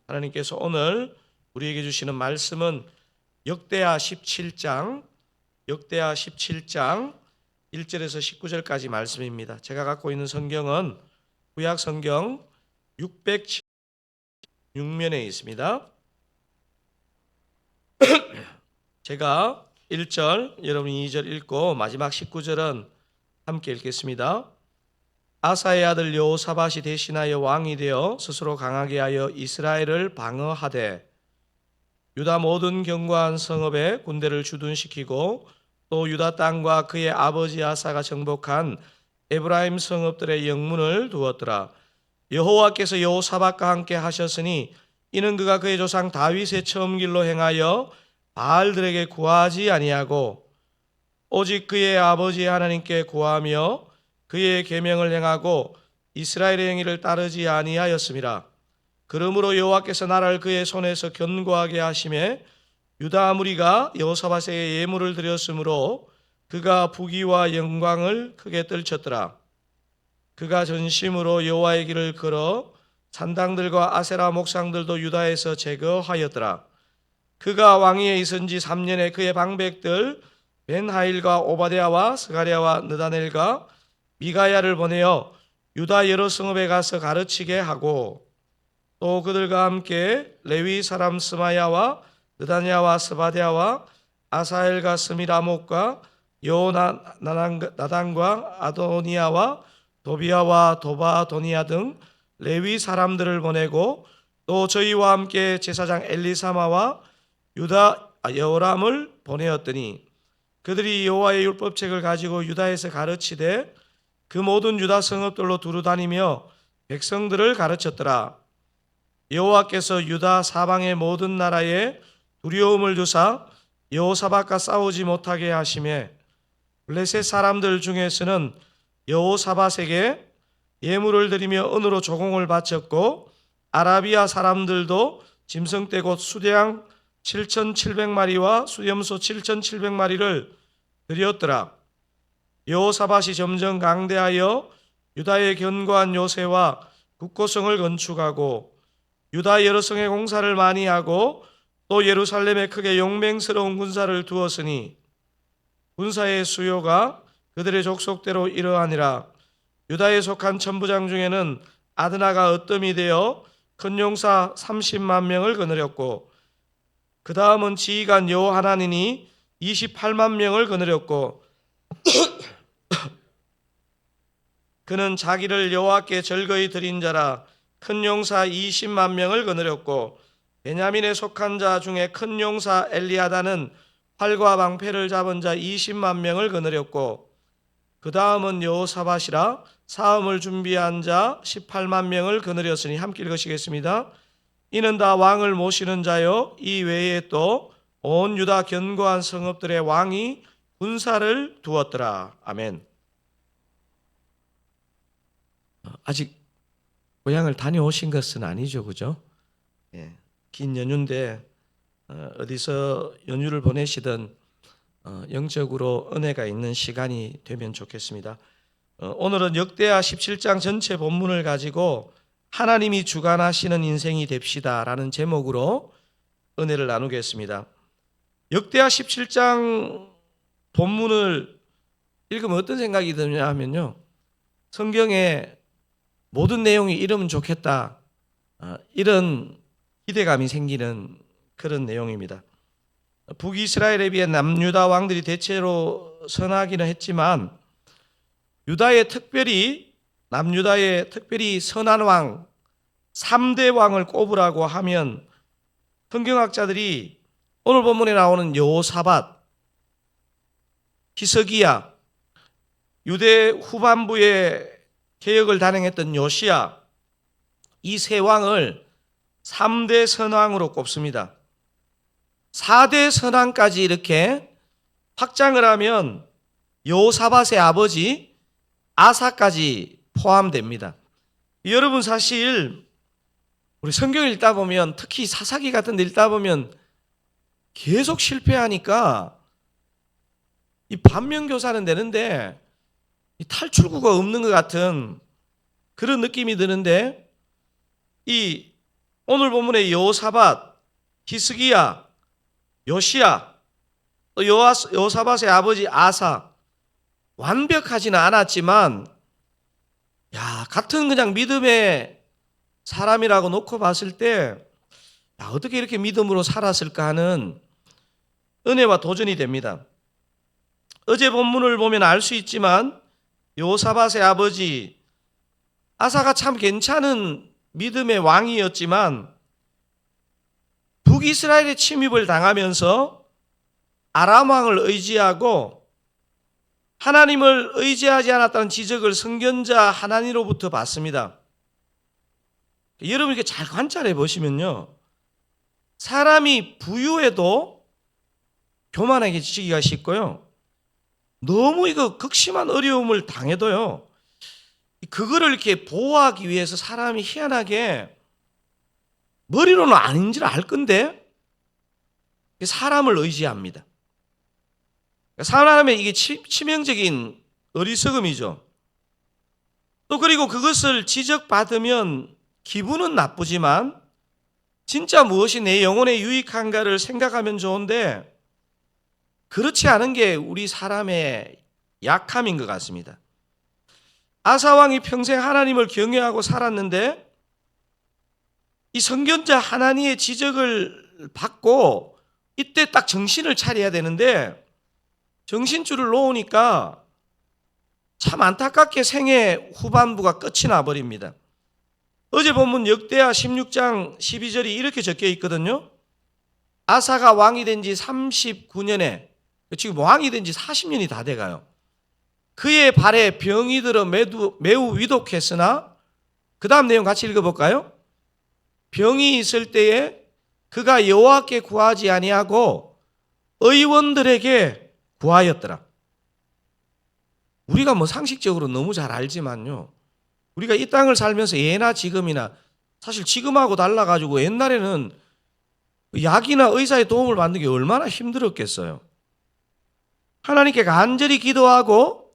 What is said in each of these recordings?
하나님께서 오늘 우리에게 주시는 말씀은 역대하 17장 1절에서 19절까지 말씀입니다. 제가 갖고 있는 성경은 구약 성경 606면에 있습니다. 제가 1절, 여러분이 2절 읽고 마지막 19절은 함께 읽겠습니다. 아사의 아들 여호사밧이 대신하여 왕이 되어 스스로 강하게 하여 이스라엘을 방어하되 유다 모든 견고한 성읍에 군대를 주둔시키고 또 유다 땅과 그의 아버지 아사가 정복한 에브라임 성읍들의 영문을 두었더라. 여호와께서 여호사밧과 함께 하셨으니 이는 그가 그의 조상 다윗의 처음 길로 행하여 바알들에게 구하지 아니하고 오직 그의 아버지 하나님께 구하며 그의 계명을 행하고 이스라엘의 행위를 따르지 아니하였음이라. 그러므로 여호와께서 나라를 그의 손에서 견고하게 하심에 유다 무리가 여호사밧에게 예물을 드렸으므로 그가 부귀와 영광을 크게 떨쳤더라. 그가 전심으로 여호와의 길을 걸어 산당들과 아세라 목상들도 유다에서 제거하였더라. 그가 왕위에 있은 지 3년에 그의 방백들 벤하일과 오바댜와 스가랴와 느다넬과 미가야를 보내어 유다 여러 성읍에 가서 가르치게 하고 또 그들과 함께 레위 사람 스마야와 느다냐와 스바랴와 아사엘과 스미라목과 여호나단과 아도니아와 도비아와 도바도니아 등 레위 사람들을 보내고 또 저희와 함께 제사장 엘리사마와 유다 여호람을 보내었더니 그들이 여호와의 율법책을 가지고 유다에서 가르치되 그 모든 유다 성읍들로 두루 다니며 백성들을 가르쳤더라. 여호와께서 유다 사방의 모든 나라에 두려움을 주사 여호사밧과 싸우지 못하게 하시매 블레셋 사람들 중에서는 여호사밧에게 예물을 드리며 은으로 조공을 바쳤고 아라비아 사람들도 짐승떼 곧 수량 7,700마리와 수염소 7,700마리를 드렸더라. 여호사밧이 점점 강대하여 유다의 견고한 요새와 국고성을 건축하고 유다 여러 성의 공사를 많이 하고 또 예루살렘에 크게 용맹스러운 군사를 두었으니 군사의 수요가 그들의 족속대로 이러하니라. 유다에 속한 천부장 중에는 아드나가 어뜸이 되어 큰 용사 30만 명을 거느렸고 그 다음은 지휘관 여호하나니니 28만 명을 거느렸고 그는 자기를 여호와께 절거히 드린 자라. 큰 용사 20만 명을 거느렸고 베냐민에 속한 자 중에 큰 용사 엘리아다는 활과 방패를 잡은 자 20만 명을 거느렸고 그 다음은 여호사밧이라 사음을 준비한 자 18만 명을 거느렸으니 함께 읽으시겠습니다. 이는 다 왕을 모시는 자요 이 외에 또 온 유다 견고한 성읍들의 왕이 군사를 두었더라. 아멘. 아직 고향을 다녀오신 것은 아니죠, 그죠? 예, 긴 연휴인데 어디서 연휴를 보내시든 영적으로 은혜가 있는 시간이 되면 좋겠습니다. 오늘은 역대하 17장 전체 본문을 가지고 하나님이 주관하시는 인생이 됩시다라는 제목으로 은혜를 나누겠습니다. 역대하 17장 본문을 읽으면 어떤 생각이 드냐 하면요, 성경에 모든 내용이 이러면 좋겠다, 이런 기대감이 생기는 그런 내용입니다. 북이스라엘에 비해 남유다 왕들이 대체로 선하기는 했지만 남유다의 특별히 선한 왕 3대 왕을 꼽으라고 하면 성경학자들이 오늘 본문에 나오는 여호사밧, 히스기야, 유대 후반부에 개혁을 단행했던 요시야, 이 세 왕을 3대 선왕으로 꼽습니다. 4대 선왕까지 이렇게 확장을 하면 여호사밧의 아버지 아사까지 포함됩니다. 여러분, 사실 우리 성경을 읽다 보면, 특히 사사기 같은 데 읽다 보면 계속 실패하니까 이 반면교사는 되는데 이 탈출구가 없는 것 같은 그런 느낌이 드는데, 이 오늘 본문의 여호사밧, 히스기야, 요시야, 또 여호사밧의 아버지 아사, 완벽하지는 않았지만 같은 그냥 믿음의 사람이라고 놓고 봤을 때 어떻게 이렇게 믿음으로 살았을까 하는 은혜와 도전이 됩니다. 어제 본문을 보면 알 수 있지만 여호사밧의 아버지 아사가 참 괜찮은 믿음의 왕이었지만 북이스라엘의 침입을 당하면서 아람 왕을 의지하고 하나님을 의지하지 않았다는 지적을 선견자 하나니로부터 받습니다. 여러분 이렇게 잘 관찰해 보시면요, 사람이 부유해도 교만해지기가 쉽고요, 너무 이거 극심한 어려움을 당해도요, 그거를 이렇게 보호하기 위해서 사람이 희한하게 머리로는 아닌 줄 알 건데 사람을 의지합니다. 사람의 이게 치명적인 어리석음이죠. 또 그리고 그것을 지적받으면 기분은 나쁘지만 진짜 무엇이 내 영혼에 유익한가를 생각하면 좋은데 그렇지 않은 게 우리 사람의 약함인 것 같습니다. 아사왕이 평생 하나님을 경외하고 살았는데 이 선견자 하나니의 지적을 받고 이때 딱 정신을 차려야 되는데 정신줄을 놓으니까 참 안타깝게 생애 후반부가 끝이 나버립니다. 어제 본문 역대하 16장 12절이 이렇게 적혀 있거든요. 아사가 왕이 된 지 39년에 지금 왕이 된 지 40년이 다 돼가요. 그의 발에 병이 들어 매우 위독했으나 그 다음 내용 같이 읽어볼까요? 병이 있을 때에 그가 여호와께 구하지 아니하고 의원들에게 구하였더라. 우리가 뭐 상식적으로 너무 잘 알지만요, 우리가 이 땅을 살면서 예나 지금이나 사실 지금하고 달라가지고 옛날에는 약이나 의사의 도움을 받는 게 얼마나 힘들었겠어요. 하나님께 간절히 기도하고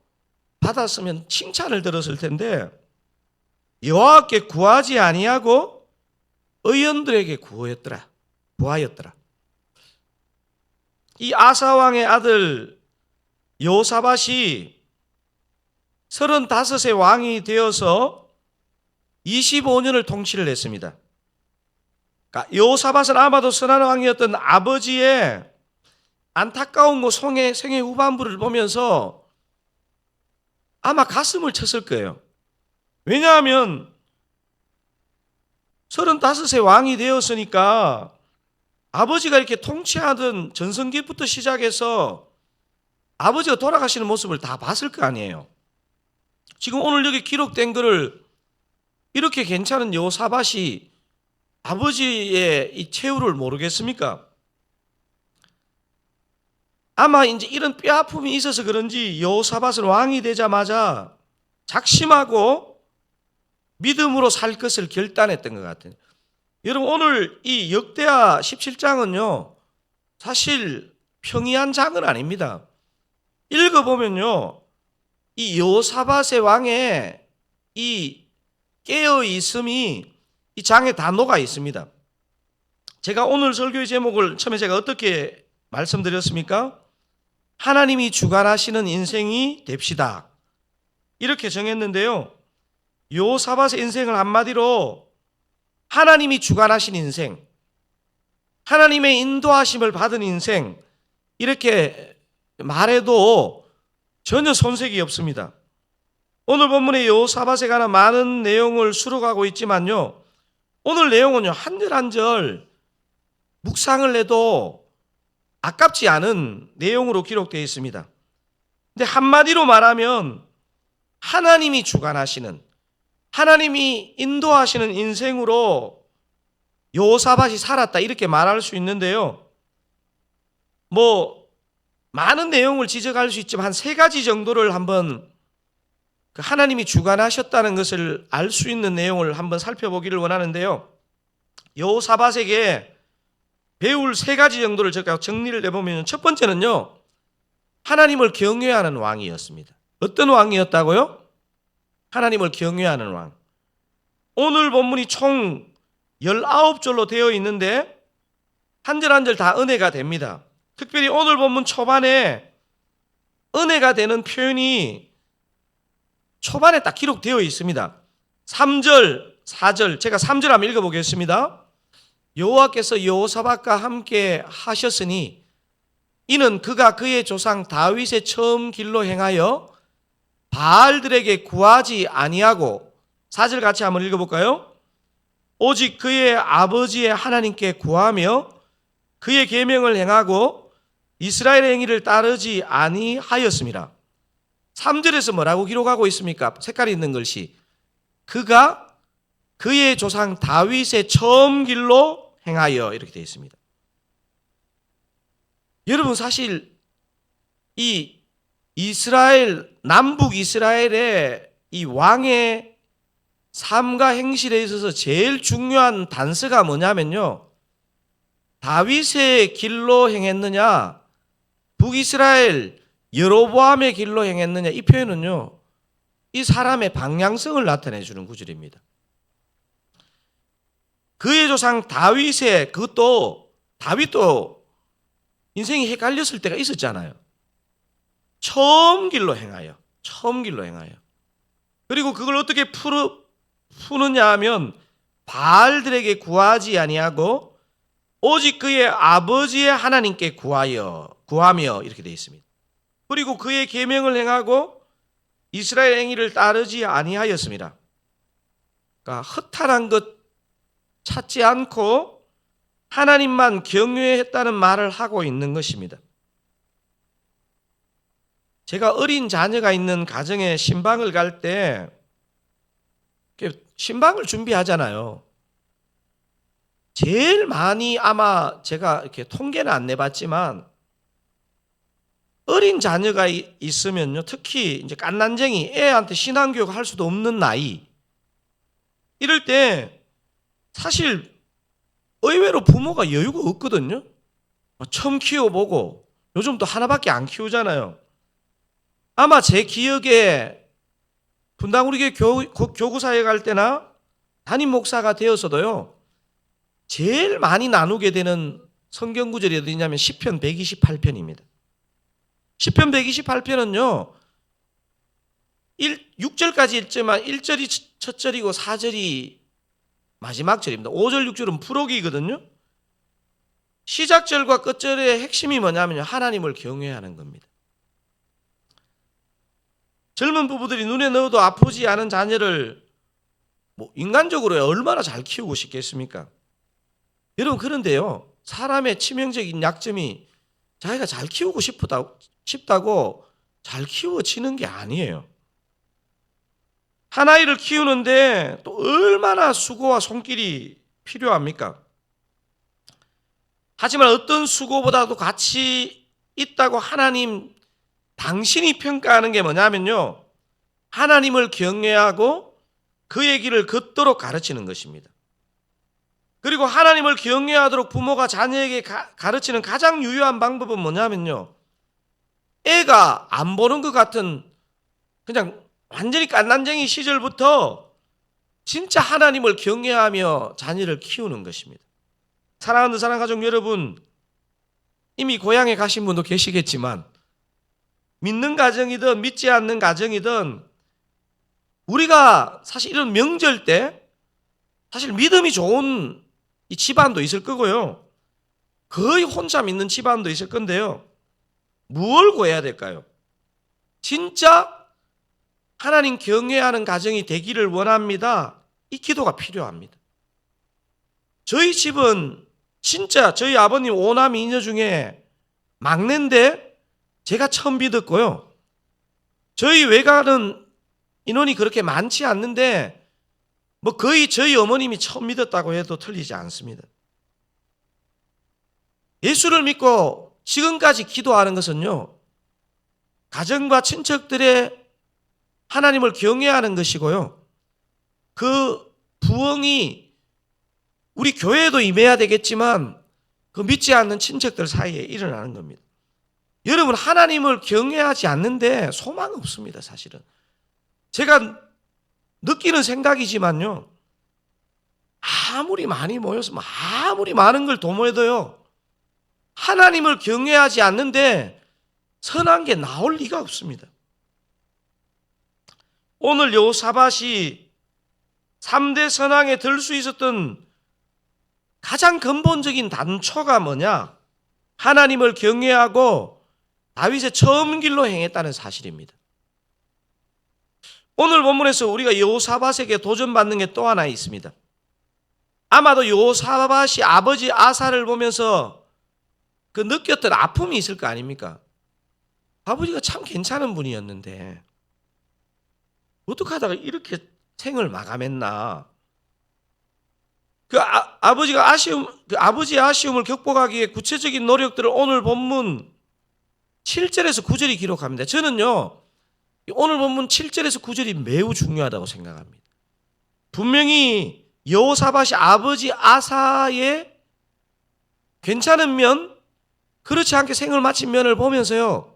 받았으면 칭찬을 들었을 텐데 여호와께 구하지 아니하고 의원들에게 구하였더라. 이 아사왕의 아들 여호사밧이 35세 왕이 되어서 25년을 통치를 했습니다. 그러니까 여호사밧은 아마도 선한 왕이었던 아버지의 안타까운 생애 후반부를 보면서 아마 가슴을 쳤을 거예요. 왜냐하면 35세 왕이 되었으니까 아버지가 이렇게 통치하던 전성기부터 시작해서 아버지가 돌아가시는 모습을 다 봤을 거 아니에요. 지금 오늘 여기 기록된 것을 이렇게 괜찮은 여호사밧이 아버지의 이 최후를 모르겠습니까? 아마 이제 이런 뼈아픔이 있어서 그런지 여호사밧은 왕이 되자마자 작심하고 믿음으로 살 것을 결단했던 것 같아요. 여러분 오늘 이 역대하 17장은요 사실 평이한 장은 아닙니다. 읽어보면요 이 여호사밧의 왕의 이 깨어있음이 이 장에 다 녹아 있습니다. 제가 오늘 설교의 제목을 처음에 제가 어떻게 말씀드렸습니까? 하나님이 주관하시는 인생이 됩시다, 이렇게 정했는데요, 여호사밧의 인생을 한마디로 하나님이 주관하신 인생, 하나님의 인도하심을 받은 인생, 이렇게 말해도 전혀 손색이 없습니다. 오늘 본문의 여호사밧에 관한 많은 내용을 수록하고 있지만요, 오늘 내용은요 한 절 한 절 묵상을 해도 아깝지 않은 내용으로 기록되어 있습니다. 근데 한마디로 말하면 하나님이 주관하시는, 하나님이 인도하시는 인생으로 여호사밧이 살았다, 이렇게 말할 수 있는데요, 뭐 많은 내용을 지적할 수 있지만 한 3가지 정도를 한번 하나님이 주관하셨다는 것을 알 수 있는 내용을 한번 살펴보기를 원하는데요, 여호사밧에게 배울 3가지 정도를 제가 정리를 해보면 첫 번째는요, 하나님을 경외하는 왕이었습니다. 어떤 왕이었다고요? 하나님을 경외하는 왕. 오늘 본문이 총 19절로 되어 있는데 한 절 한 절 다 은혜가 됩니다. 특별히 오늘 본문 초반에 은혜가 되는 표현이 초반에 딱 기록되어 있습니다. 3절, 4절, 제가 3절 한번 읽어보겠습니다. 여호와께서 여호사밧과 함께 하셨으니 이는 그가 그의 조상 다윗의 처음 길로 행하여 바알들에게 구하지 아니하고, 4절 같이 한번 읽어볼까요? 오직 그의 아버지의 하나님께 구하며 그의 계명을 행하고 이스라엘의 행위를 따르지 아니하였습니다. 3절에서 뭐라고 기록하고 있습니까? 색깔이 있는 글씨. 그가 그의 조상 다윗의 처음 길로 행하여, 이렇게 되어 있습니다. 여러분, 사실 이 이스라엘, 남북 이스라엘의 이 왕의 삶과 행실에 있어서 제일 중요한 단서가 뭐냐면요, 다윗의 길로 행했느냐, 북이스라엘 여로보암의 길로 행했느냐, 이 표현은요, 이 사람의 방향성을 나타내 주는 구절입니다. 그의 조상 다윗의, 다윗도 인생이 헷갈렸을 때가 있었잖아요. 처음 길로 행하여. 그리고 그걸 어떻게 푸느냐 하면 바알들에게 구하지 아니하고 오직 그의 아버지의 하나님께 구하며, 이렇게 되어 있습니다. 그리고 그의 계명을 행하고 이스라엘 행위를 따르지 아니하였습니다. 그러니까 허탄한 것 찾지 않고 하나님만 경외했다는 말을 하고 있는 것입니다. 제가 어린 자녀가 있는 가정에 신방을 갈 때 신방을 준비하잖아요. 제일 많이, 아마 제가 이렇게 통계는 안 내봤지만 어린 자녀가 있으면요, 특히 이제 갓난쟁이, 애한테 신앙교육 할 수도 없는 나이, 이럴 때 사실 의외로 부모가 여유가 없거든요. 처음 키워보고, 요즘 또 하나밖에 안 키우잖아요. 아마 제 기억에 분당 우리 교구사에 갈 때나 담임 목사가 되어서도요, 제일 많이 나누게 되는 성경 구절이 어디냐면 시편 128편입니다. 시편 128편은요, 6절까지 읽지만 1절이 첫 절이고 4절이 마지막 절입니다. 5절, 6절은 프록이거든요. 시작절과 끝절의 핵심이 뭐냐면요, 하나님을 경외하는 겁니다. 젊은 부부들이 눈에 넣어도 아프지 않은 자녀를 인간적으로 얼마나 잘 키우고 싶겠습니까? 여러분, 그런데요, 사람의 치명적인 약점이 자기가 잘 키우고 싶다고 잘 키워지는 게 아니에요. 한 아이를 키우는데 또 얼마나 수고와 손길이 필요합니까? 하지만 어떤 수고보다도 가치 있다고 하나님 당신이 평가하는 게 뭐냐면요, 하나님을 경외하고 그의 길을 걷도록 가르치는 것입니다. 그리고 하나님을 경외하도록 부모가 자녀에게 가르치는 가장 유효한 방법은 뭐냐면요, 애가 안 보는 것 같은 그냥 완전히 갓난쟁이 시절부터 진짜 하나님을 경외하며 자녀를 키우는 것입니다. 사랑하는 사랑가족 여러분, 이미 고향에 가신 분도 계시겠지만 믿는 가정이든 믿지 않는 가정이든 우리가 사실 이런 명절 때 사실 믿음이 좋은 이 집안도 있을 거고요, 거의 혼자 믿는 집안도 있을 건데요, 무엇을 구해야 될까요? 진짜 하나님 경외하는 가정이 되기를 원합니다. 이 기도가 필요합니다. 저희 집은 진짜 저희 아버님 5남 2녀 중에 막내인데 제가 처음 믿었고요, 저희 외가는 인원이 그렇게 많지 않는데 거의 저희 어머님이 처음 믿었다고 해도 틀리지 않습니다. 예수를 믿고 지금까지 기도하는 것은요, 가정과 친척들의 하나님을 경외하는 것이고요, 그 부흥이 우리 교회에도 임해야 되겠지만 그 믿지 않는 친척들 사이에 일어나는 겁니다. 여러분, 하나님을 경외하지 않는데 소망 없습니다. 사실은 제가 느끼는 생각이지만요, 아무리 많이 모여서 아무리 많은 걸 도모해도요, 하나님을 경외하지 않는데 선한 게 나올 리가 없습니다. 오늘 여호사밧이 3대 선왕에 들 수 있었던 가장 근본적인 단초가 뭐냐? 하나님을 경외하고 다윗의 처음 길로 행했다는 사실입니다. 오늘 본문에서 우리가 여호사밧에게 도전받는 게 또 하나 있습니다. 아마도 여호사밧이 아버지 아사를 보면서 그 느꼈던 아픔이 있을 거 아닙니까? 아버지가 참 괜찮은 분이었는데 어떻게 하다가 이렇게 생을 마감했나? 아버지의 아쉬움을 극복하기 위해 구체적인 노력들을 오늘 본문 7절에서 9절이 기록합니다. 저는요, 오늘 본문 7절에서 9절이 매우 중요하다고 생각합니다. 분명히 여호사밧이 아버지 아사의 괜찮은 면, 그렇지 않게 생을 마친 면을 보면서요,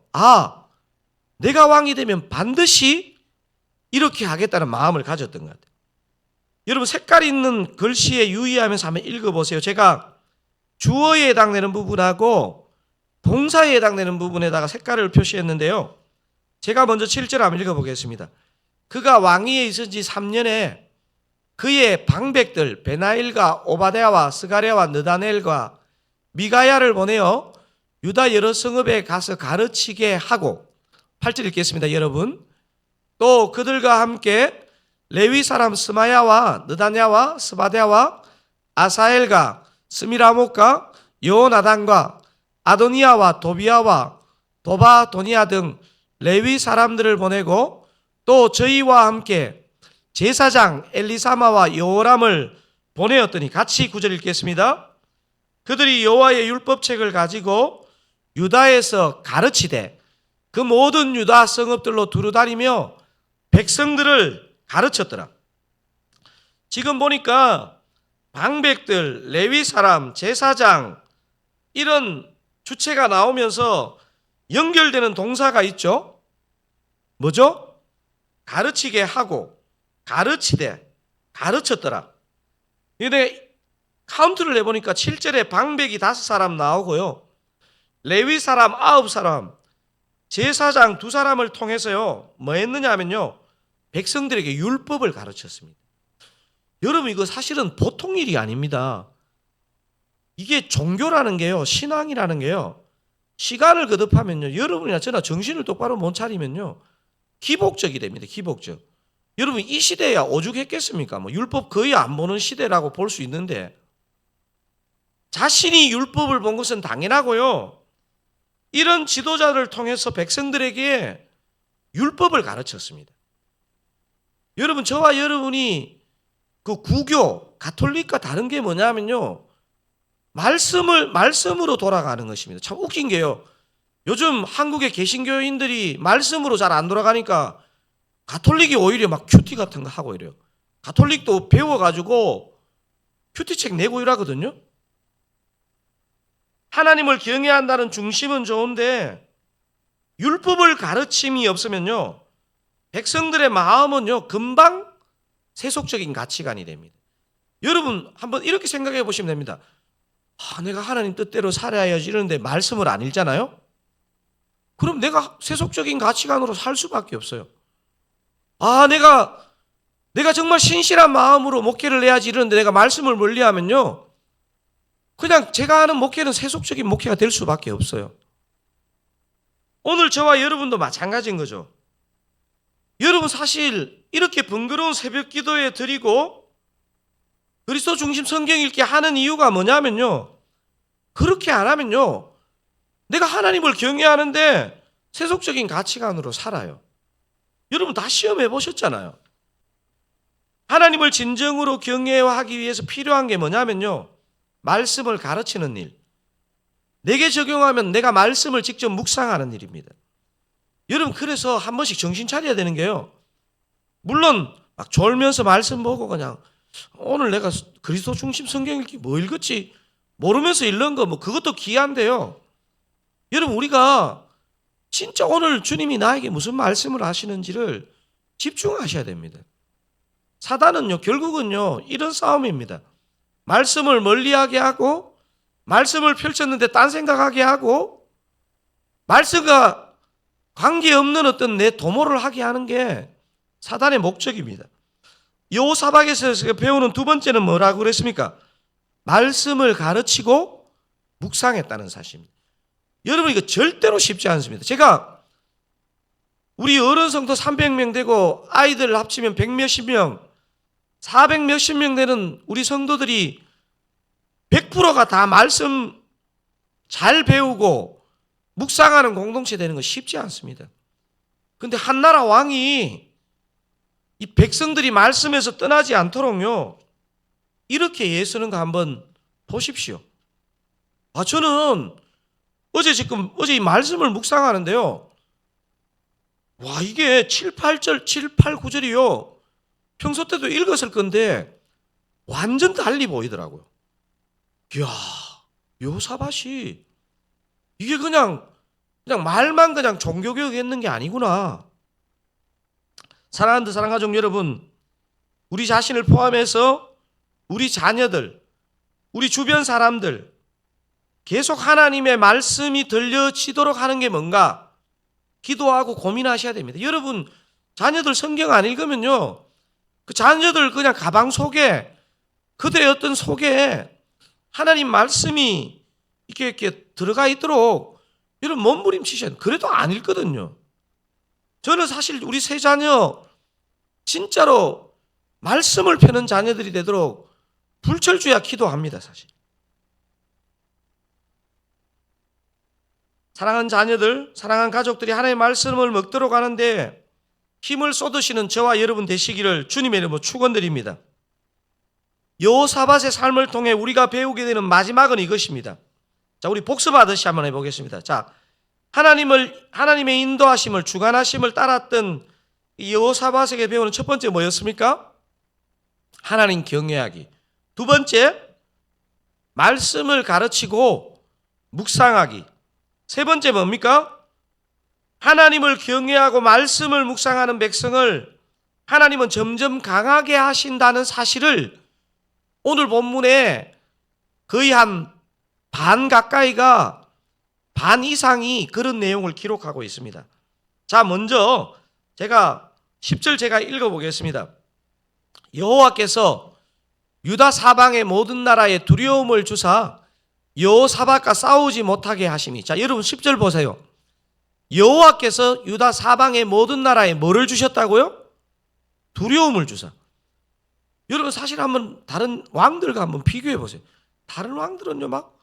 내가 왕이 되면 반드시 이렇게 하겠다는 마음을 가졌던 것 같아요. 여러분, 색깔 있는 글씨에 유의하면서 한번 읽어보세요. 제가 주어에 해당되는 부분하고 동사에 해당되는 부분에다가 색깔을 표시했는데요. 제가 먼저 7절 한번 읽어보겠습니다. 그가 왕위에 있은 지 3년에 그의 방백들 베나일과 오바댜와 스가랴와 느다넬과 미가야를 보내어 유다 여러 성읍에 가서 가르치게 하고, 8절 읽겠습니다. 여러분, 또 그들과 함께 레위 사람 스마야와 느다냐와 스바랴와 아사엘과 스미라목과 요나단과 아도니아와 도비아와 도바도니아 등 레위 사람들을 보내고, 또 저희와 함께 제사장 엘리사마와 여호람을 보내었더니, 같이 9절 읽겠습니다. 그들이 여호와의 율법책을 가지고 유다에서 가르치되 그 모든 유다 성읍들로 두루다니며 백성들을 가르쳤더라. 지금 보니까 방백들, 레위 사람, 제사장 이런 주체가 나오면서 연결되는 동사가 있죠. 뭐죠? 가르치게 하고, 가르치되, 가르쳤더라. 근데 카운트를 해보니까 7절에 방백이 5사람 나오고요, 레위 사람 9사람, 제사장 2사람을 통해서요, 뭐 했느냐 하면요, 백성들에게 율법을 가르쳤습니다. 여러분, 이거 사실은 보통 일이 아닙니다. 이게 종교라는 게요, 신앙이라는 게요, 시간을 거듭하면요, 여러분이나 저나 정신을 똑바로 못 차리면요, 기복적이 됩니다. 기복적. 여러분, 이 시대야 오죽했겠습니까? 율법 거의 안 보는 시대라고 볼 수 있는데, 자신이 율법을 본 것은 당연하고요, 이런 지도자를 통해서 백성들에게 율법을 가르쳤습니다. 여러분, 저와 여러분이 그 구교, 가톨릭과 다른 게 뭐냐면요, 말씀으로 돌아가는 것입니다. 참 웃긴 게요, 요즘 한국의 개신교인들이 말씀으로 잘 안 돌아가니까 가톨릭이 오히려 막 큐티 같은 거 하고 이래요. 가톨릭도 배워가지고 큐티책 내고 이러거든요. 하나님을 경외한다는 중심은 좋은데 율법을 가르침이 없으면요, 백성들의 마음은요, 금방 세속적인 가치관이 됩니다. 여러분, 한번 이렇게 생각해 보시면 됩니다. 내가 하나님 뜻대로 살아야지 이러는데 말씀을 안 읽잖아요? 그럼 내가 세속적인 가치관으로 살 수밖에 없어요. 내가 정말 신실한 마음으로 목회를 해야지 이러는데 내가 말씀을 멀리하면요, 그냥 제가 하는 목회는 세속적인 목회가 될 수밖에 없어요. 오늘 저와 여러분도 마찬가지인 거죠. 여러분, 사실 이렇게 번거로운 새벽 기도에 드리고 그리스도 중심 성경 읽기 하는 이유가 뭐냐면요, 그렇게 안 하면요, 내가 하나님을 경외하는데 세속적인 가치관으로 살아요. 여러분 다 시험해 보셨잖아요. 하나님을 진정으로 경외하기 위해서 필요한 게 뭐냐면요, 말씀을 가르치는 일, 내게 적용하면 내가 말씀을 직접 묵상하는 일입니다. 여러분, 그래서 한 번씩 정신 차려야 되는 게요, 물론 막 졸면서 말씀 보고 그냥 오늘 내가 그리스도 중심 성경 읽기 뭐 읽었지 모르면서 읽는 거 그것도 귀한데요, 여러분, 우리가 진짜 오늘 주님이 나에게 무슨 말씀을 하시는지를 집중하셔야 됩니다. 사단은요, 결국은요, 이런 싸움입니다. 말씀을 멀리하게 하고 말씀을 펼쳤는데 딴 생각하게 하고 말씀과 관계없는 어떤 내 도모를 하게 하는 게 사단의 목적입니다. 여호사밧에서 배우는 두 번째는 뭐라고 그랬습니까? 말씀을 가르치고 묵상했다는 사실입니다. 여러분 이거 절대로 쉽지 않습니다. 제가 우리 어른 성도 300명 되고 아이들 합치면 100몇십 명, 400몇십 명 되는 우리 성도들이 100%가 다 말씀 잘 배우고 묵상하는 공동체 되는 건 쉽지 않습니다. 그런데 한나라 왕이 이 백성들이 말씀에서 떠나지 않도록요 이렇게 예수는가 한번 보십시오. 저는 어제 이 말씀을 묵상하는데요. 와, 이게 7, 8절, 7, 8, 9절이요. 평소 때도 읽었을 건데 완전 달리 보이더라고요. 이야, 여호사밧이 이게 그냥 말만 그냥 종교개혁 했는 게 아니구나. 사랑하는 사랑가족 여러분, 우리 자신을 포함해서 우리 자녀들, 우리 주변 사람들 계속 하나님의 말씀이 들려지도록 하는 게 뭔가 기도하고 고민하셔야 됩니다. 여러분 자녀들 성경 안 읽으면요 그 자녀들 그냥 가방 속에 그들의 어떤 속에 하나님 말씀이 이렇게 들어가 있도록 여러분 몸부림치셔야 돼요. 그래도 안 읽거든요. 저는 사실 우리 세 자녀 진짜로 말씀을 펴는 자녀들이 되도록 불철주야 기도합니다. 사실 사랑하는 자녀들, 사랑하는 가족들이 하나님의 말씀을 먹도록 하는데 힘을 쏟으시는 저와 여러분 되시기를 주님의 이름으로 축원드립니다. 여호사밧의 삶을 통해 우리가 배우게 되는 마지막은 이것입니다. 자, 우리 복습하듯이 한번 해보겠습니다. 자, 하나님의 인도하심을, 주관하심을 따랐던 여호사밧에게 배우는 첫 번째 뭐였습니까? 하나님 경외하기. 두 번째, 말씀을 가르치고 묵상하기. 세 번째 뭡니까? 하나님을 경외하고 말씀을 묵상하는 백성을 하나님은 점점 강하게 하신다는 사실을 오늘 본문에 거의 한 반 가까이가 반 이상이 그런 내용을 기록하고 있습니다. 자, 먼저 제가 10절 제가 읽어보겠습니다. 여호와께서 유다 사방의 모든 나라에 두려움을 주사 여호사밧과 싸우지 못하게 하심이. 자, 여러분 10절 보세요. 여호와께서 유다 사방의 모든 나라에 뭐를 주셨다고요? 두려움을 주사. 여러분 사실 한번 다른 왕들과 한번 비교해 보세요. 다른 왕들은요 막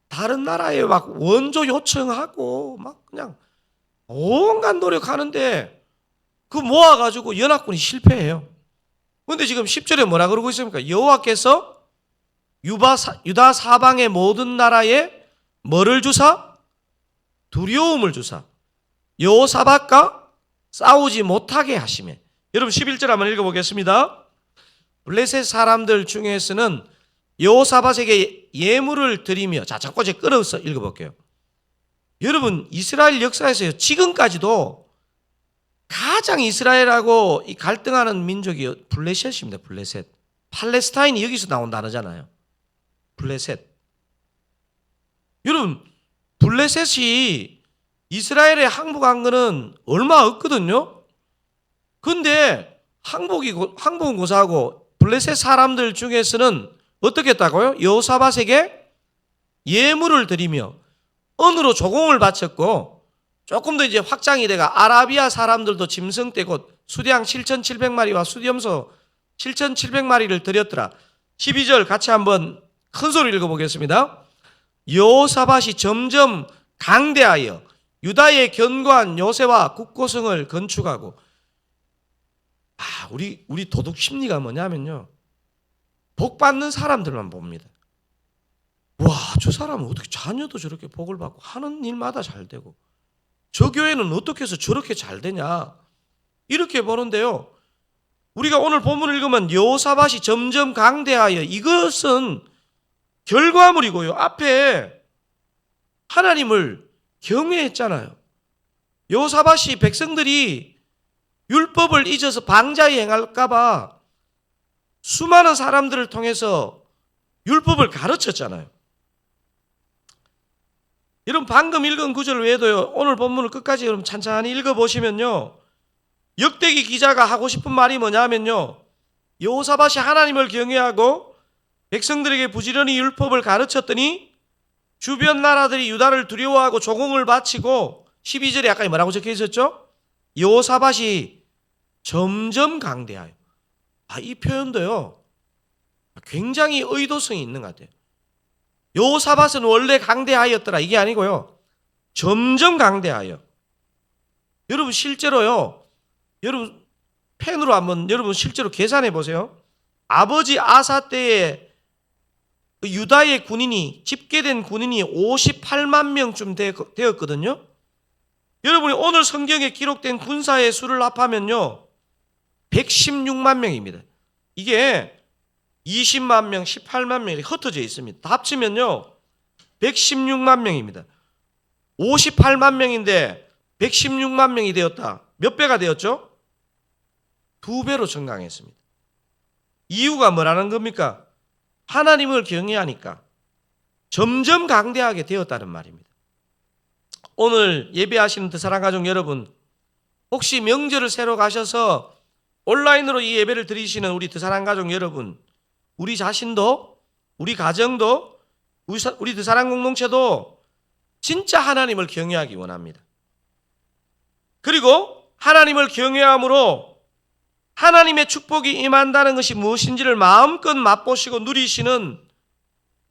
다른 나라에 막 원조 요청하고 막 그냥 온갖 노력하는데 그 모아가지고 연합군이 실패해요. 그런데 지금 10절에 뭐라 그러고 있습니까? 여호와께서 유다 사방의 모든 나라에 뭐를 주사? 두려움을 주사 여호사밧과 싸우지 못하게 하시매. 여러분 11절 한번 읽어보겠습니다. 블레셋 사람들 중에서는 여호사밧에게 예물을 드리며. 자, 자꾸 제가 끌어서 읽어볼게요. 여러분 이스라엘 역사에서요 지금까지도 가장 이스라엘하고 이 갈등하는 민족이 블레셋입니다. 블레셋. 팔레스타인이 여기서 나온 단어잖아요. 블레셋. 여러분 블레셋이 이스라엘에 항복한 거는 얼마 없거든요. 그런데 항복은 고사하고 블레셋 사람들 중에서는 어떻게 했다고요? 여호사밧에게 예물을 드리며 은으로 조공을 바쳤고 조금 더 이제 확장이 돼가 아라비아 사람들도 짐승 떼고 수량 7,700마리와 수염소 7,700마리를 드렸더라. 12절 같이 한번 큰 소리 읽어보겠습니다. 여호사밧이 점점 강대하여 유다의 견고한 요새와 국고성을 건축하고. 우리 도덕 심리가 뭐냐면요 복 받는 사람들만 봅니다. 와, 저 사람은 어떻게 자녀도 저렇게 복을 받고 하는 일마다 잘 되고 저 교회는 어떻게 해서 저렇게 잘 되냐 이렇게 보는데요. 우리가 오늘 본문을 읽으면 여호사밧이 점점 강대하여 이것은 결과물이고요. 앞에 하나님을 경외했잖아요. 여호사밧이 백성들이 율법을 잊어서 방자히 행할까 봐 수많은 사람들을 통해서 율법을 가르쳤잖아요. 여러분 방금 읽은 구절 외에도요, 오늘 본문을 끝까지 여러분 찬찬히 읽어보시면요, 역대기 기자가 하고 싶은 말이 뭐냐면요, 여호사밧이 하나님을 경외하고 백성들에게 부지런히 율법을 가르쳤더니 주변 나라들이 유다를 두려워하고 조공을 바치고, 12절에 아까 뭐라고 적혀 있었죠? 여호사밧이 점점 강대하여. 이 표현도요 굉장히 의도성이 있는 것 같아요. 여호사밧은 원래 강대하였더라 이게 아니고요, 점점 강대하여. 여러분 실제로요, 여러분 펜으로 한번 여러분 실제로 계산해 보세요. 아버지 아사 때에 유다의 군인이, 집계된 군인이 58만 명쯤 되었거든요. 여러분이 오늘 성경에 기록된 군사의 수를 합하면요 116만 명입니다. 이게 20만 명, 18만 명이 흩어져 있습니다. 다 합치면요 116만 명입니다. 58만 명인데 116만 명이 되었다. 몇 배가 되었죠? 2배로 증강했습니다. 이유가 뭐라는 겁니까? 하나님을 경외하니까 점점 강대하게 되었다는 말입니다. 오늘 예배하시는 사랑가족 여러분, 혹시 명절을 새로 가셔서 온라인으로 이 예배를 드리시는 우리 사랑가족 여러분, 우리 자신도, 우리 가정도, 우리 사랑 공동체도 진짜 하나님을 경외하기 원합니다. 그리고 하나님을 경외함으로 하나님의 축복이 임한다는 것이 무엇인지를 마음껏 맛보시고 누리시는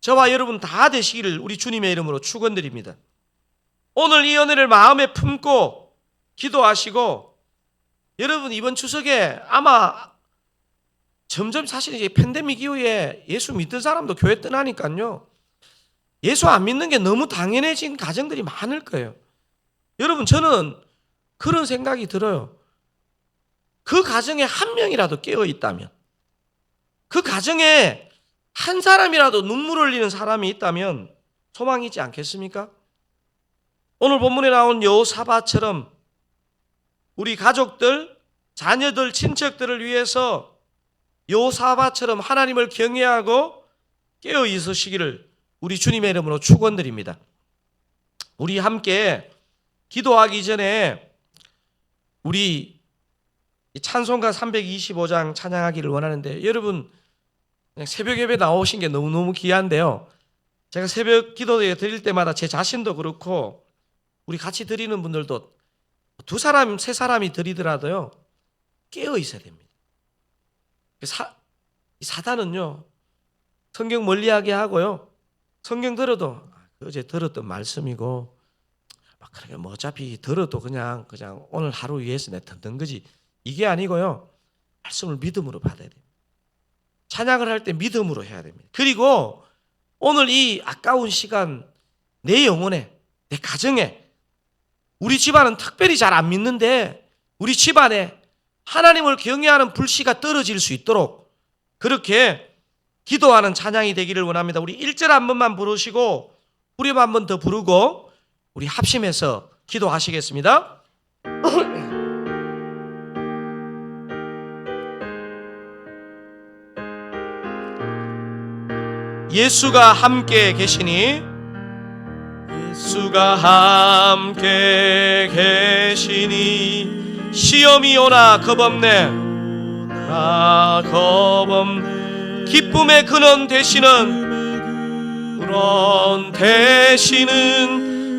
저와 여러분 다 되시기를 우리 주님의 이름으로 축원드립니다. 오늘 이 은혜를 마음에 품고 기도하시고, 여러분 이번 추석에 아마 점점 사실 이제 팬데믹 이후에 예수 믿던 사람도 교회 떠나니까요, 예수 안 믿는 게 너무 당연해진 가정들이 많을 거예요. 여러분 저는 그런 생각이 들어요. 그 가정에 한 명이라도 깨어 있다면, 그 가정에 한 사람이라도 눈물 흘리는 사람이 있다면 소망이 있지 않겠습니까? 오늘 본문에 나온 여호사밧처럼 우리 가족들, 자녀들, 친척들을 위해서 여호사밧처럼 하나님을 경외하고 깨어 있으시기를 우리 주님의 이름으로 축원드립니다. 우리 함께 기도하기 전에 우리 찬송가 325장 찬양하기를 원하는데, 여러분 그냥 새벽 예배 나오신 게 너무너무 귀한데요, 제가 새벽 기도에 드릴 때마다 제 자신도 그렇고 우리 같이 드리는 분들도 2사람, 3사람이 드리더라도요 깨어 있어야 됩니다. 사단은요 성경 멀리하게 하고요, 성경 들어도 어제 들었던 말씀이고 막 그렇게 뭐 어차피 들어도 그냥 오늘 하루 위해서 내 듣는 거지, 이게 아니고요, 말씀을 믿음으로 받아야 됩니다. 찬양을 할 때 믿음으로 해야 됩니다. 그리고 오늘 이 아까운 시간 내 영혼에, 내 가정에, 우리 집안은 특별히 잘 안 믿는데 우리 집안에 하나님을 경외하는 불씨가 떨어질 수 있도록 그렇게 기도하는 찬양이 되기를 원합니다. 우리 1절 한 번만 부르시고 후렴 한 번 더 부르고 우리 합심해서 기도하시겠습니다. 예수가 함께 계시니, 예수가 함께 계시니 시험이 오나 겁없네, 기쁨의 근원 되시는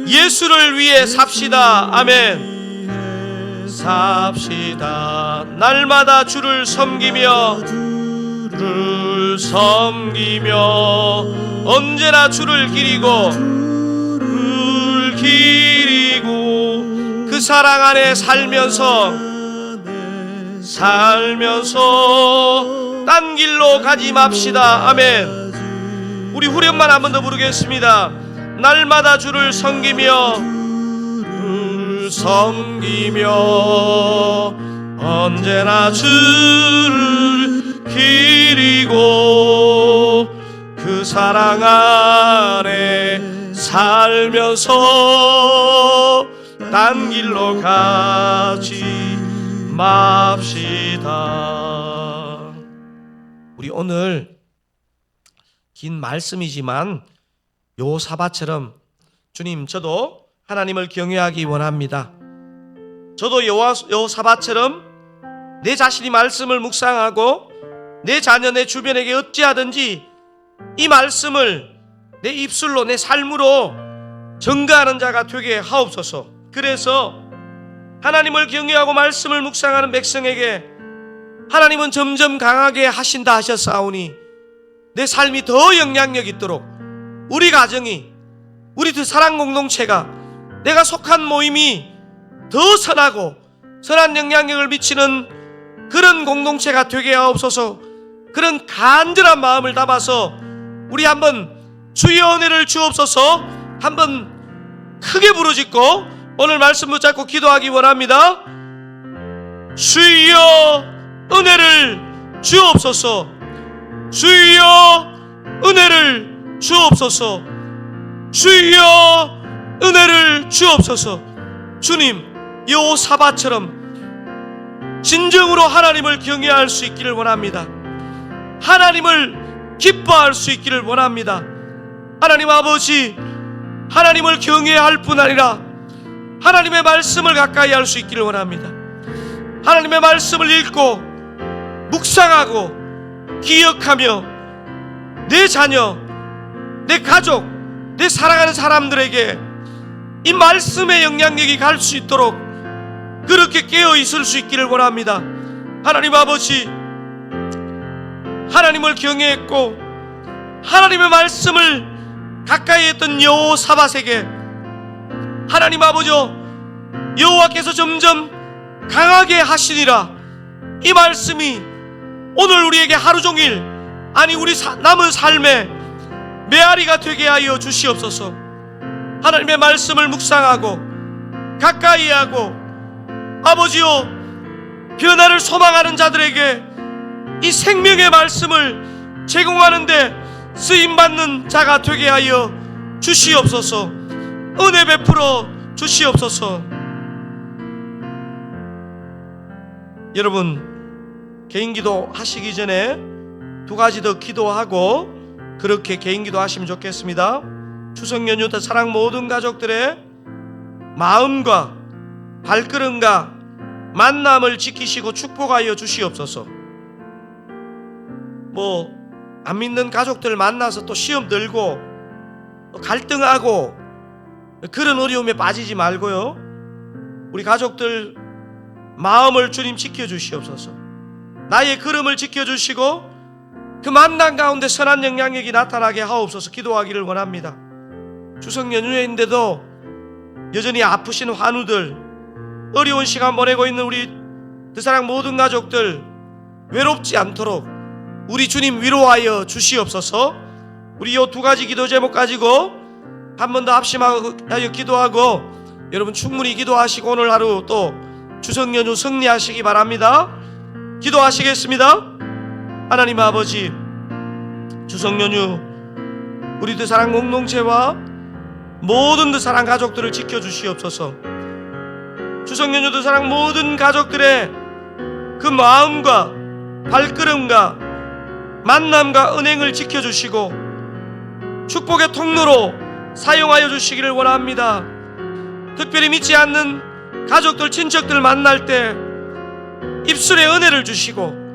예수를 위해 삽시다. 아멘. 삽시다. 날마다 주를 섬기며 언제나 주를 기리고 그 사랑 안에 살면서 딴 길로 가지 맙시다. 아멘. 우리 후렴만 한 번 더 부르겠습니다. 날마다 주를 섬기며 언제나 주를 기리고 그 사랑 안에 살면서 딴 길로 가지 맙시다. 우리 오늘 긴 말씀이지만 요사바처럼 주님, 저도 하나님을 경외하기 원합니다. 저도 요사바처럼 내 자신이 말씀을 묵상하고 내 자녀, 내 주변에게 어찌하든지 이 말씀을 내 입술로, 내 삶으로 전가하는 자가 되게 하옵소서. 그래서 하나님을 경외하고 말씀을 묵상하는 백성에게 하나님은 점점 강하게 하신다 하셨사오니 내 삶이 더 영향력 있도록, 우리 가정이, 우리 두 사랑 공동체가, 내가 속한 모임이 더 선하고 선한 영향력을 미치는 그런 공동체가 되게 하옵소서. 그런 간절한 마음을 담아서 우리 한번 주의 은혜를 주옵소서 한번 크게 부르짖고 오늘 말씀 붙잡고 기도하기 원합니다. 주여 은혜를 주옵소서. 주여 은혜를 주옵소서. 주여 은혜를 주옵소서. 주님, 요사바처럼 진정으로 하나님을 경외할 수 있기를 원합니다. 하나님을 기뻐할 수 있기를 원합니다. 하나님 아버지, 하나님을 경외할 뿐 아니라 하나님의 말씀을 가까이 할 수 있기를 원합니다. 하나님의 말씀을 읽고 묵상하고 기억하며 내 자녀, 내 가족, 내 사랑하는 사람들에게 이 말씀의 영향력이 갈 수 있도록 그렇게 깨어 있을 수 있기를 원합니다. 하나님 아버지, 하나님을 경외했고 하나님의 말씀을 가까이 했던 여호사밧에게 하나님 아버지, 여호와께서 점점 강하게 하시니라. 이 말씀이 오늘 우리에게 하루 종일, 아니 우리 남은 삶의 메아리가 되게 하여 주시옵소서. 하나님의 말씀을 묵상하고 가까이 하고 아버지요, 변화를 소망하는 자들에게 이 생명의 말씀을 제공하는데 쓰임받는 자가 되게 하여 주시옵소서. 은혜 베풀어 주시옵소서. 여러분, 개인기도 하시기 전에 두 가지 더 기도하고 그렇게 개인기도 하시면 좋겠습니다. 추석 연휴 때 사랑 모든 가족들의 마음과 발걸음과 만남을 지키시고 축복하여 주시옵소서. 안 믿는 가족들 만나서 또 시험 들고 또 갈등하고 그런 어려움에 빠지지 말고요, 우리 가족들 마음을 주님 지켜주시옵소서. 나의 걸음을 지켜주시고 그 만남 가운데 선한 영향력이 나타나게 하옵소서. 기도하기를 원합니다. 추석 연휴인데도 여전히 아프신 환우들, 어려운 시간 보내고 있는 우리 그 사랑 모든 가족들 외롭지 않도록 우리 주님 위로하여 주시옵소서. 우리 이 두 가지 기도 제목 가지고 한 번 더 합심하여 기도하고 여러분 충분히 기도하시고 오늘 하루 또 추석 연휴 승리하시기 바랍니다. 기도하시겠습니다. 하나님 아버지, 추석 연휴 우리 그 사랑 공동체와 모든 그 사랑 가족들을 지켜주시옵소서. 추석 연휴 그 사랑 모든 가족들의 그 마음과 발걸음과 만남과 은행을 지켜주시고 축복의 통로로 사용하여 주시기를 원합니다. 특별히 믿지 않는 가족들, 친척들 만날 때 입술에 은혜를 주시고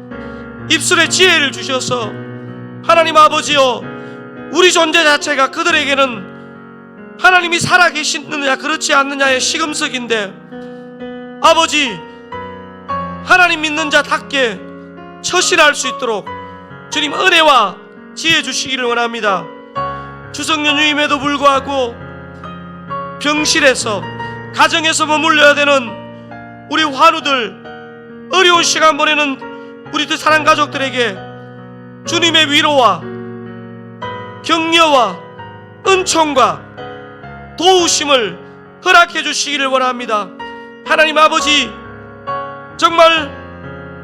입술에 지혜를 주셔서 하나님 아버지여, 우리 존재 자체가 그들에게는 하나님이 살아계시느냐 그렇지 않느냐의 시금석인데 아버지, 하나님 믿는 자답게 처신할 수 있도록 주님 은혜와 지혜 주시기를 원합니다. 추석 연휴임에도 불구하고 병실에서, 가정에서 머물러야 되는 우리 환우들, 어려운 시간 보내는 우리 그 사랑 가족들에게 주님의 위로와 격려와 은총과 도우심을 허락해 주시기를 원합니다. 하나님 아버지, 정말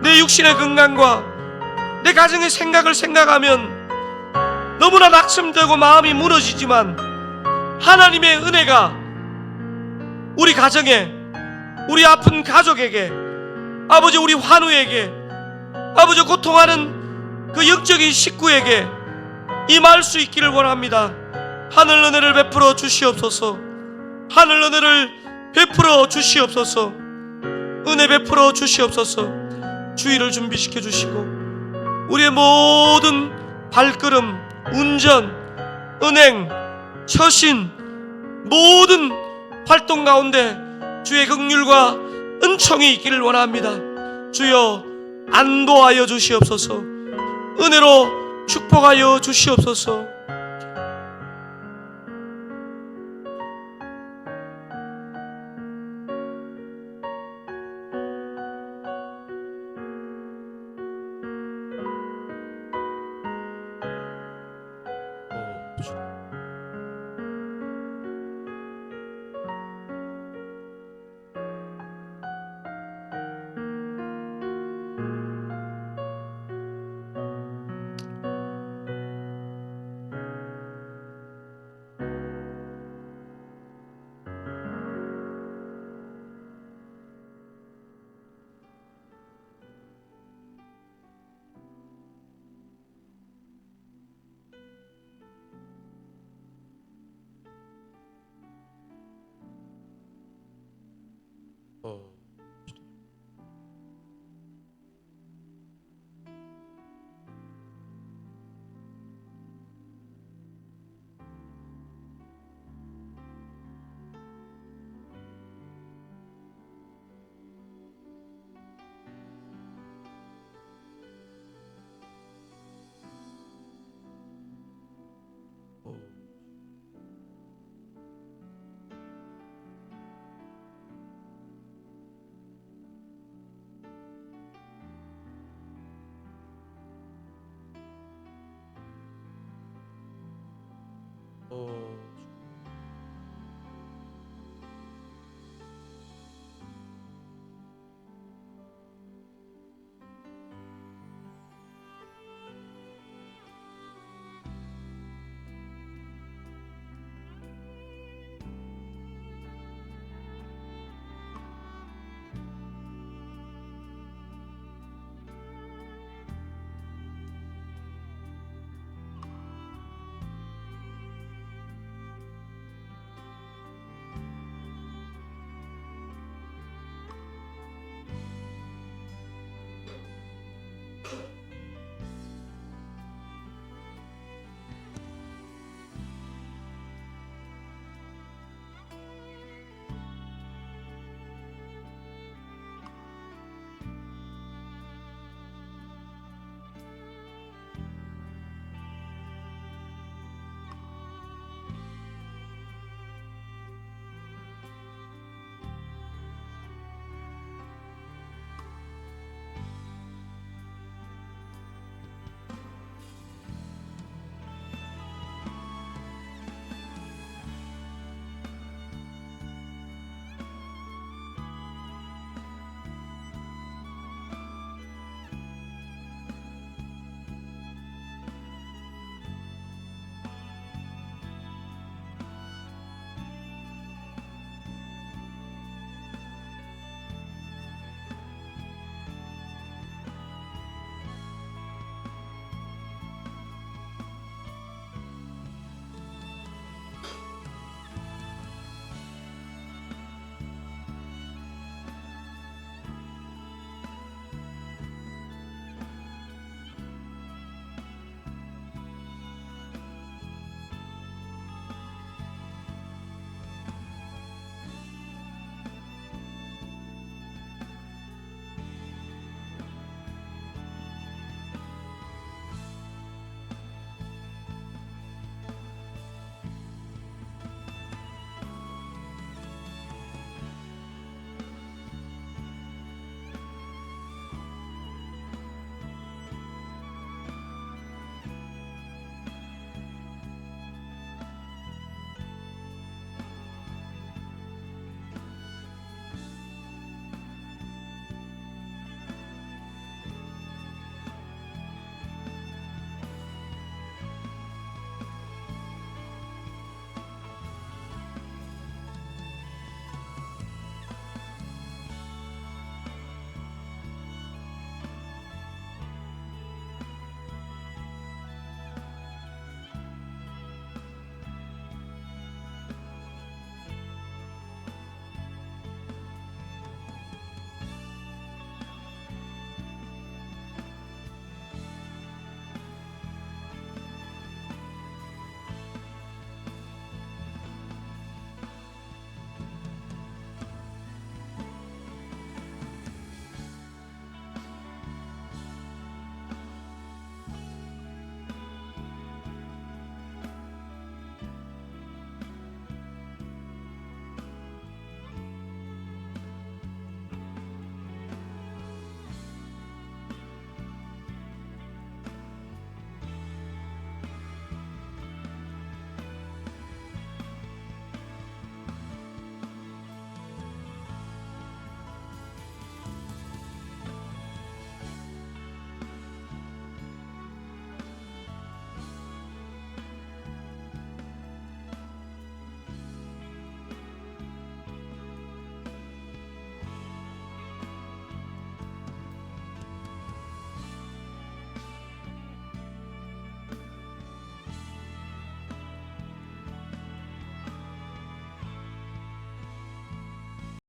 내 육신의 건강과 내 가정의 생각을 생각하면 너무나 낙심되고 마음이 무너지지만 하나님의 은혜가 우리 가정에, 우리 아픈 가족에게, 아버지 우리 환우에게, 아버지 고통하는 그 영적인 식구에게 임할 수 있기를 원합니다. 하늘 은혜를 베풀어 주시옵소서. 하늘 은혜를 베풀어 주시옵소서. 은혜 베풀어 주시옵소서. 주의를 준비시켜 주시고 우리의 모든 발걸음, 운전, 은행, 처신, 모든 활동 가운데 주의 긍휼과 은총이 있기를 원합니다. 주여 안도하여 주시옵소서. 은혜로 축복하여 주시옵소서.